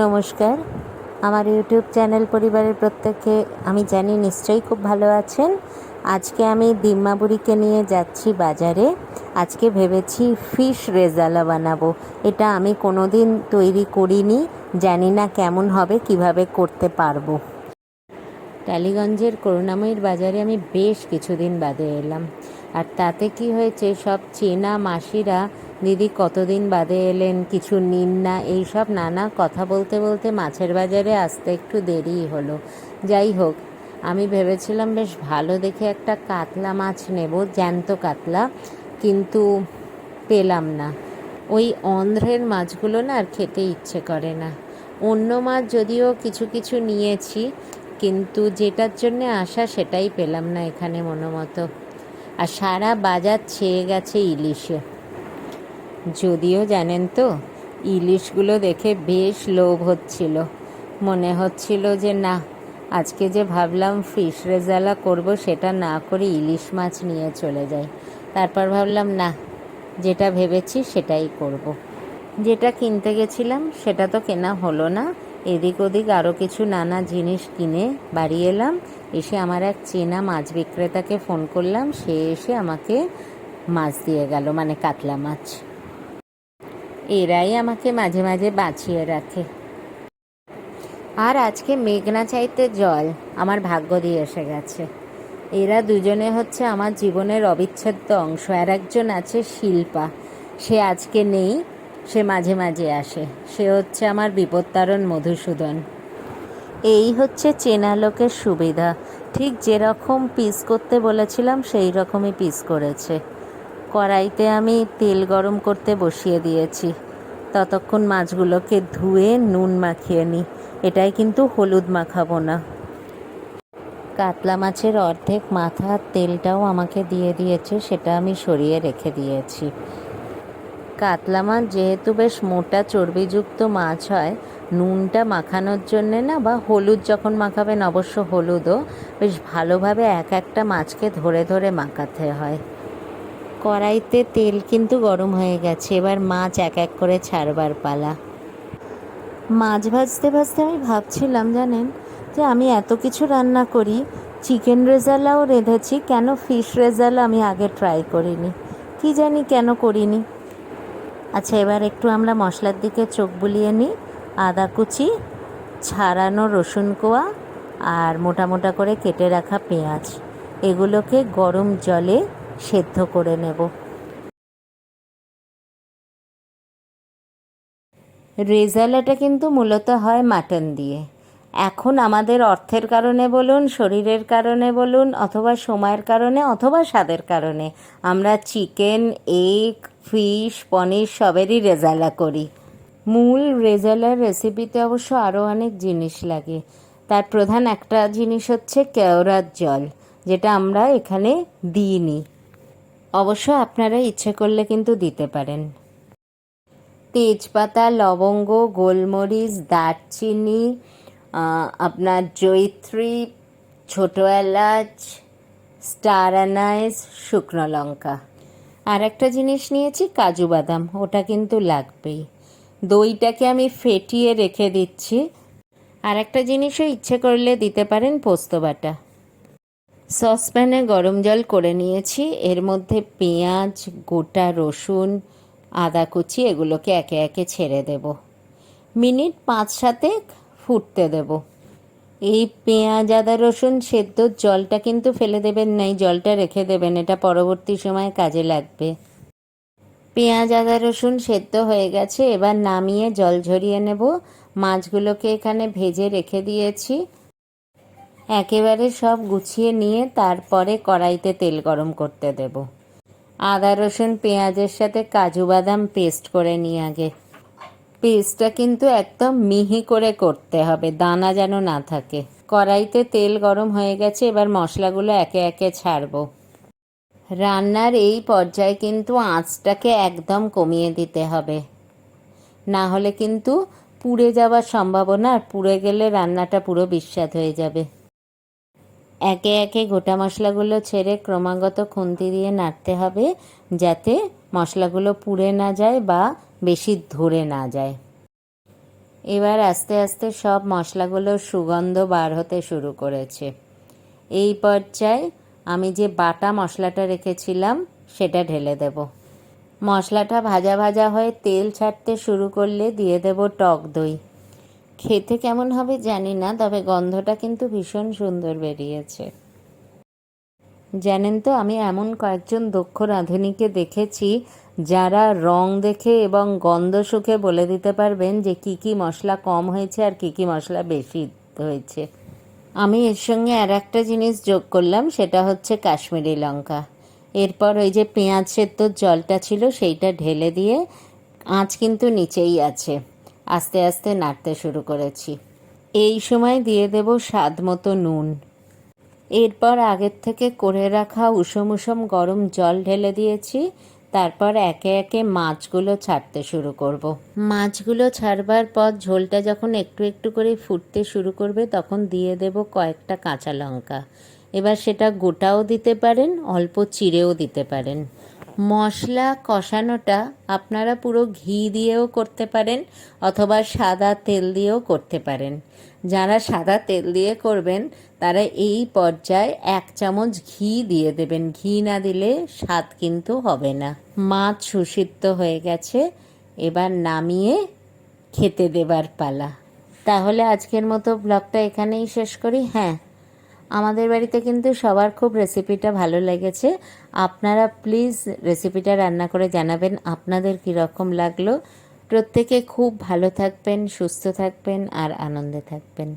নমস্কার, আমার YouTube channel পরিবারের প্রত্যেকে আমি জানি নিশ্চয়ই খুব ভালো আছেন। আজকে আমি দিম্মাবুড়িকে নিয়ে যাচ্ছি বাজারে। আজকে ভেবেছি ফিশ রেজালা বানাবো। এটা আমি কোনো দিন তৈরি করিনি, জানি না কেমন হবে, কিভাবে করতে পারবো। টালিগঞ্জের করুণাময়ীর বাজারে আমি বেশ কিছুদিন বাদে এলাম, আর তাতে কি হয়েছে, সব চেনা মাসিরা দিদি কতদিন বাদে এলেন, কিছু নিন না, এইসব নানা কথা বলতে বলতে মাছের বাজারে আসতে একটু দেরিই হলো। যাই হোক, আমি ভেবেছিলাম বেশ ভালো দেখে একটা কাতলা মাছ নেব, জ্যান্ত কাতলা, কিন্তু পেলাম না। ওই অন্ধ্রের মাছগুলো না আর খেতে ইচ্ছে করে না। অন্য মাছ যদিও কিছু কিছু নিয়েছি, কিন্তু যেটার জন্যে আসা সেটাই পেলাম না এখানে মনোমতো। আর সারা বাজার ছেয়ে গেছে ইলিশে। যদিও জানেন তো, ইলিশগুলো দেখে বেশ লোভ হচ্ছিল। মনে হচ্ছিল যে না, আজকে যে ভাবলাম ফিশ রেজালা করব, সেটা না করে ইলিশ মাছ নিয়ে চলে যাই। তারপর ভাবলাম না, যেটা ভেবেছি সেটাই করব। যেটা কিনতে গেছিলাম সেটা তো কেনা হলো না। এদিক ওদিক আরও কিছু নানা জিনিস কিনে বাড়ি এলাম। এসে আমার এক চেনা মাছ বিক্রেতাকে ফোন করলাম, সে এসে আমাকে মাছ দিয়ে গেল, মানে কাতলা মাছ। এরাই আমাকে মাঝে মাঝে বাঁচিয়ে রাখে। আর আজকে মেঘনা চাইতে জল আমার ভাগ্য দিয়ে এসে গেছে। এরা দুজনে হচ্ছে আমার জীবনের অবিচ্ছেদ্য অংশ। আর একজন আছে শিল্পা, সে আজকে নেই, সে মাঝে মাঝে আসে। সে হচ্ছে আমার বিপত্তারণ মধুসূদন। এই হচ্ছে চেনা লোকের সুবিধা। ঠিক যেরকম পিস করতে বলেছিলাম সেই রকমই পিস করেছে। কড়াইতে আমি তেল গরম করতে বসিয়ে দিয়েছি। ততক্ষণ মাছগুলোকে ধুয়ে নুন মাখিয়ে নিই। এটাই কিন্তু হলুদ মাখাবো না। কাতলা মাছের অর্ধেক মাথার তেলটাও আমাকে দিয়ে দিয়েছে, সেটা আমি সরিয়ে রেখে দিয়েছি। কাতলা মাছ যেহেতু বেশ মোটা চর্বিযুক্ত মাছ হয়, নুনটা মাখানোর জন্যে না, বা হলুদ যখন মাখাবেন অবশ্য হলুদও বেশ ভালোভাবে এক একটা মাছকে ধরে ধরে মাখাতে হয়। কড়াইতে তেল কিন্তু গরম হয়ে গেছে, এবার মাছ এক এক করে ছাড়বার পালা। মাছ ভাজতে ভাজতে আমি ভাবছিলাম, জানেন, যে আমি এত কিছু রান্না করি, চিকেন রেজালাও রেঁধেছি, কেন ফিশ রেজালা আমি আগে ট্রাই করিনি, কি জানি কেন করিনি। আচ্ছা, এবার একটু আমরা মশলার দিকে চোখ বুলিয়ে নিই। আদা কুচি, ছাড়ানো রসুন কোয়া, আর মোটা মোটা করে কেটে রাখা পেঁয়াজ, এগুলোকে গরম জলে সেদ্ধ করে নেব। রেজালাটা কিন্তু মূলত হয় মাটন দিয়ে। এখন আমাদের অর্থের কারণে বলুন, শরীরের কারণে বলুন, অথবা সময়ের কারণে, অথবা স্বাদের কারণে আমরা চিকেন, এগ, ফিশ, পনির সবেরই রেজালা করি। মূল রেজালার রেসিপিতে অবশ্য আরও অনেক জিনিস লাগে। তার প্রধান একটা জিনিস হচ্ছে কেওড়ার জল, যেটা আমরা এখানে দিইনি। অবশ্য আপনারা ইচ্ছে করলে কিন্তু দিতে পারেন। তেজপাতা, লবঙ্গ, গোলমরিচ, দারচিনি, আপনার জয়িত্রী, ছোটো এলাচ, স্টার অ্যানাইস, শুকনো লঙ্কা। আর একটা জিনিস নিয়েছি কাজু বাদাম, ওটা কিন্তু লাগবেই। দইটাকে আমি ফেটিয়ে রেখে দিচ্ছি। আর একটা জিনিসও ইচ্ছে করলে দিতে পারেন, পোস্ত বাটা। সসপ্যানে গরম জল করে নিয়েছি, এর মধ্যে পেঁয়াজ, গোটা রসুন, আদা কুচি, এগুলোকে একে একে ছেড়ে দেব। মিনিট 5-7 ফুটতে দেব। এই পেঁয়াজ, আদা, রসুন সেদ্ধর জলটা কিন্তু ফেলে দেবেন না, এই জলটা রেখে দেবেন, এটা পরবর্তী সময়ে কাজে লাগবে। পেঁয়াজ, আদা, রসুন সেদ্ধ হয়ে গেছে, এবার নামিয়ে জল ঝরিয়ে নেব। মাছগুলোকে এখানে ভেজে রেখে দিয়েছি। একেবারে সব গুছিয়ে নিয়ে তারপরে কড়াইতে তেল গরম করতে দেব। আদা, রসুন, পেঁয়াজের সাথে কাজু বাদাম পেস্ট করে নিই আগে। পেস্টটা কিন্তু একদম মিহি করে করতে হবে, দানা যেন না থাকে। কড়াইতে তেল গরম হয়ে গেছে, এবার মশলাগুলো একে একে ছাড়বো। রান্নার এই পর্যায়ে কিন্তু আঁচটাকে একদম কমিয়ে দিতে হবে, না হলে কিন্তু পুড়ে যাওয়ার সম্ভাবনা, আর পুড়ে গেলে রান্নাটা পুরো বিস্বাদ হয়ে যাবে। একে একে গোটা মশলাগুলো ছেড়ে ক্রমাগত খুন্তি দিয়ে নাড়তে হবে, যাতে মশলাগুলো পুড়ে না যায় বা বেশি ধরে না যায়। এবার আস্তে আস্তে সব মশলাগুলোর সুগন্ধ বার হতে শুরু করেছে। এই পর্যায়ে আমি যে বাটা মশলাটা রেখেছিলাম সেটা ঢেলে দেব। মশলাটা ভাজা ভাজা হয়ে তেল ছাড়তে শুরু করলে দিয়ে দেব টক দই। খেতে কেমন হবে জানি না, তবে গন্ধটা কিন্তু ভীষণ সুন্দর বেরিয়েছে। জানেন তো, আমি এমন কয়েকজন দক্ষ রাঁধুনিকে দেখেছি যারা রং দেখে এবং গন্ধ শুঁকে বলে দিতে পারবেন যে কী কী মশলা কম হয়েছে আর কী কী মশলা বেশি হয়েছে। আমি এর সঙ্গে আর একটা জিনিস যোগ করলাম, সেটা হচ্ছে কাশ্মীরি লঙ্কা। এরপর ওই যে পেঁয়াজ সেদ্ধর জলটা ছিল সেইটা ঢেলে দিয়ে, আঁচ কিন্তু নিচেই আছে, আস্তে আস্তে নাড়তে শুরু করেছি। এই সময় দিয়ে দেব স্বাদ মতো নুন। এরপর আগের থেকে করে রাখা উষম উষম গরম জল ঢেলে দিয়েছি। তারপর একে একে মাছগুলো ছাড়তে শুরু করব। মাছগুলো ছাড়বার পর ঝোলটা যখন একটু একটু করে ফুটতে শুরু করবে তখন দিয়ে দেব কয়েকটা কাঁচা লঙ্কা। এবার সেটা গোটাও দিতে পারেন, অল্প চিড়েও দিতে পারেন। মশলা কষানোটা আপনারা পুরো ঘি দিয়েও করতে পারেন অথবা সাদা তেল দিয়েও করতে পারেন। যারা সাদা তেল দিয়ে করবেন তারা এই পর্যায়ে 1 চামচ ঘি দিয়ে দেবেন। ঘি না দিলে স্বাদ কিন্তু হবে না। মাছ সুসিদ্ধ হয়ে গেছে, এবার নামিয়ে খেতে দেবার পালা। তাহলে আজকের মতো ব্লগটা এখানেই শেষ করি। হ্যাঁ, আমাদের বাড়িতে কিন্তু সবার খুব রেসিপিটা ভালো লেগেছে। আপনারা প্লিজ রেসিপিটা রান্না করে জানাবেন আপনাদের কীরকম লাগলো। প্রত্যেকে খুব ভালো থাকবেন, সুস্থ থাকবেন আর আনন্দে থাকবেন।